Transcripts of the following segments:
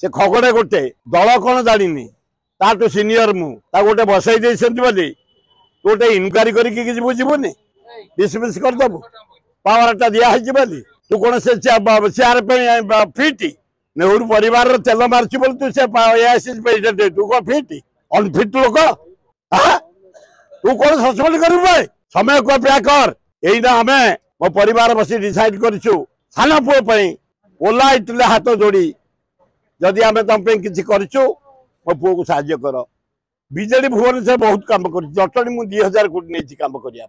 से खगड़े गोटे दल कौन जानी ताठू सिनियर मु गोटे बसई बोली तू गोटे इनक्वारी करनी डिसमिस करदेबू पावरटा दिखाई बोली तू कौन से चेयर फिट नेहरू परिवार तेल मार्च बोल तू से प्रेसिडेंट तू कौन फिट अनफिट लोक तू कौन सस्पेंड कर समय को अपेक्षा कर यही आम मो परिवार बसी डिसाइड करूँ सान पुओ ओला इटले हाथ जोड़ी जदि आम तुम कि मो पुओ को साहाय्य कर बीजेडी भुवनेश्वर बहुत काम कर जटणी मुझे 2000 कोटी नहीं कम करना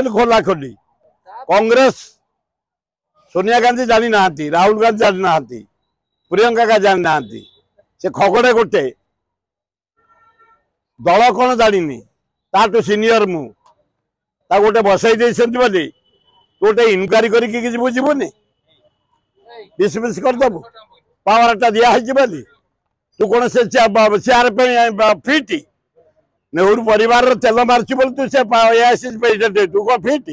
खोला खोली कांग्रेस सोनिया गांधी जानी ना राहुल गांधी जानी ना प्रियंका का जानी ना से खगड़े गोटे दल कौन जानी ताठू सिनियर मु गोटे बसई बोली तू गोटे इनक्वारी करनी डिसमिस करदेबू पावरटा दिखाई बोली तू कौन से चेयर फिट नेहरू परिवार तेल मार्च बोल तू से प्रेसिडेंट तू कौन फिट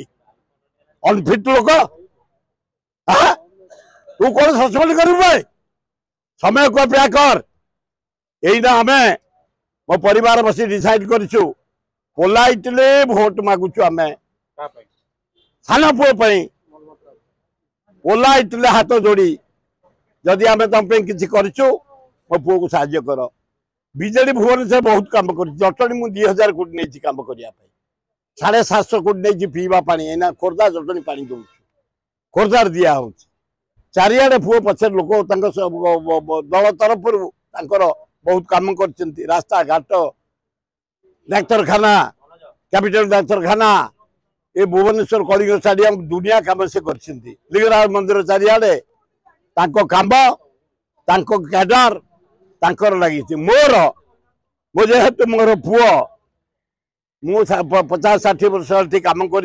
अनफिट लोक तू कौन सस्पेंड कर समय को अपेक्षा कर यही आम मो परिवार बसी डिसाइड करूँ पोलाइटली भोट मागुचु आम सान पुओ पोलाइटली हाथ जोड़ी जदि आम तुम कि मो पुओ को साहाय्य कर बीजेडी भुवनेश्वर बहुत काम कर जटणी मुझे 2000 कोटी नहीं कम करने 750 कोटी नहीं पीवा पानी एना खोर्धा जटणी पानी दौ खोर्धार दिया हो चारिआडे पुओ पछे लोक दल तरफ बहुत काम कर रास्ता घाट डाक्तरखाना कैपिटल डाक्तरखाना ये भुवनेश्वर कलिंग स्टाडियम दुनिया काम से कर लिंगराज मंदिर चारिआडे काम कैडर लगी मो जेहेतु मोर पुओ मु 50-60 वर्ष कम कर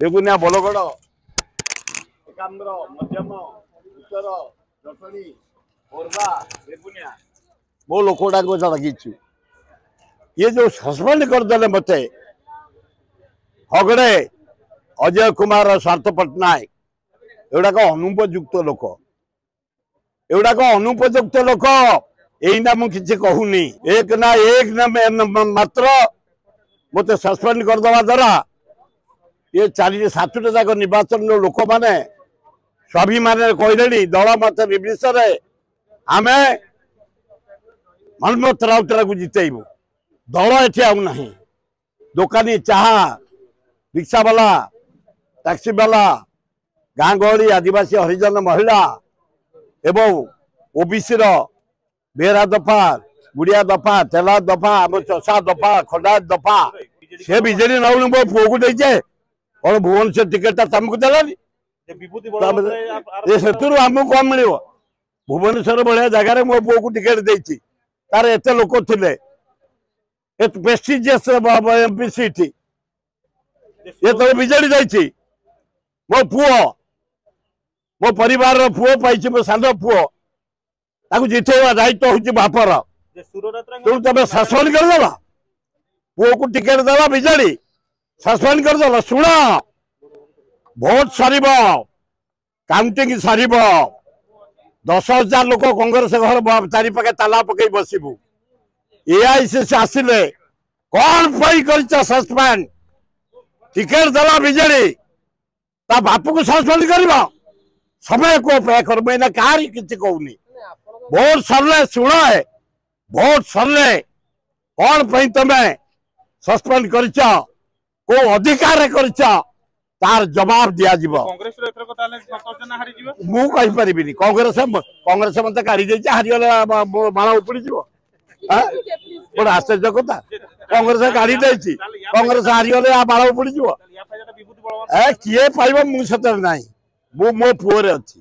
बेगुनिया बलगड़ मध्यम उत्तर जटणी खोर्धा बेगुनिया मो लोकटा को लगी ये जो सस्पेंड करदे मत खगड़े अजय कुमार स्वार्थ पट्टनायक एगुड़ाक अनुपयुक्त लोक यही मुझे कहूनी एक मात्र मत सस्पेंड करदे द्वारा ये 4-7टा जाक निर्वाचन लोक मैंने स्वाभिमान कहले दल मत निर्विशेष आम मनमोहन राउतरा को जितेबू दल एटी आना दुकानी चाहा रिक्शा वाला टैक्सी वाला गाँ गहली आदिवासी हरिजन महिला एवं ओबीसी बेहरा दफा गुड़िया दफा तेला दफा आम चषा दफा खंडा दफा से बीजेडी नौ मो पुओ को देचे कौन भुवनेश्वर टिकेटा तुमको देलानी आमको कौन मिल भुवनेश्वर भाया जगार मो पुओ को टिकेट देती तार एत लोक थे प्रेस्टिजियस एमपी सीट ये तो बीजेडी जाइए मो पुओ मो परिवार पुओ पाई मो सान पुओ जितेवा दायित्व हूँ बापर तुम सस्पेंड करदे पुओ को टिकेट देवा बीजेडी सस्पेंड करदे शुण भोट सर काउंटिंग सर 10,000 लोक कांग्रेस घर चारिपाखे ताला पकई बसबू एआईसीसी आसिले कौन कर सस्पेंड टिकेट देला बीजेडी ता बाप को सस्पेंड कर समय को अपेक्षा कर मैं कहार कि कहूनी भोट सरले शुण भोट सरले कौन तुम सस्पेंड कर अधिकार कर तार जवाब दिया मुझे कांग्रेस मत काढ़ी हारीगला माला उपड़ी गोटे आश्चर्य कथा कांग्रेस काढ़ी कांग्रेस हारीगले माला उपड़ी किए पाइब मुझे ना मो पुओ अच्छी